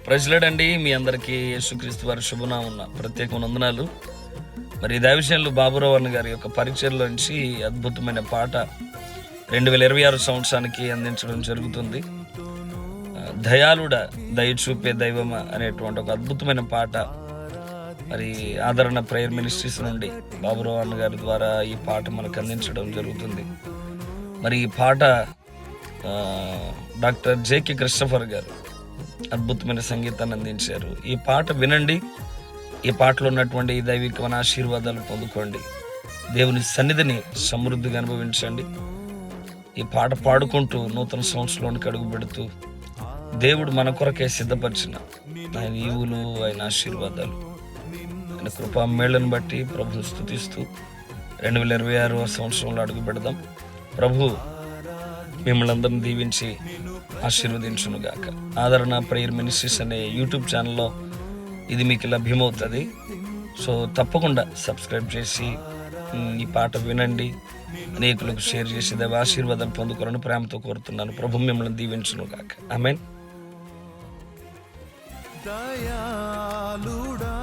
ప్రజలడండి మీ అందరికీ యేసుక్రీస్తు వారి శుభనామమున ప్రత్యేక వందనాలు. మరి దైవజనులు బాబురావు అన్న గారి యొక్క పరిచయలోంచి అద్భుతమైన పాట 2026 సంవత్సరానికి అందించడం జరుగుతుంది. దయాళుడ దయ చూపే దైవమా అనేటువంటి ఒక అద్భుతమైన పాట మరి ఆదరణ ప్రేయర్ మినిస్ట్రీస్ నుండి బాబురావు అన్న గారి ద్వారా ఈ పాట మనకు అందించడం జరుగుతుంది. మరి ఈ పాట డాక్టర్ జేకే క్రిస్టఫర్ గారు అద్భుతమైన సంగీతాన్ని అందించారు. ఈ పాట వినండి, ఈ పాటలో ఉన్నటువంటి దైవికమైన ఆశీర్వాదాలు పొందుకోండి, దేవుని సన్నిధిని సమృద్ధిగా అనుభవించండి. ఈ పాట పాడుకుంటూ నూతన సంవత్సరంలోనికి అడుగు పెడుతూ దేవుడు మన కొరకే సిద్ధపరిచిన ఆయన ఈవులు, ఆయన ఆశీర్వాదాలు, ఆయన కృపా మేళ్లను బట్టి ప్రభుని స్తుతిస్తూ 2026 సంవత్సరంలో అడుగు పెడదాం. ప్రభు మిమ్మల్ని అందరిని దీవించి ఆశీర్వదించునుగాక. ఆదరణ ప్రేయర్ మినిస్ట్రీస్ అనే యూట్యూబ్ ఛానల్లో ఇది మీకు లభ్యమవుతుంది. సో తప్పకుండా సబ్స్క్రైబ్ చేసి ఈ పాట వినండి, అనేకులకు షేర్ చేసి దైవ ఆశీర్వాదాలు పొందుకోవాలని ప్రేమతో కోరుతున్నాను. ప్రభు మిమ్మల్ని దీవించునుగాక. ఆమేన్. దయాళుడా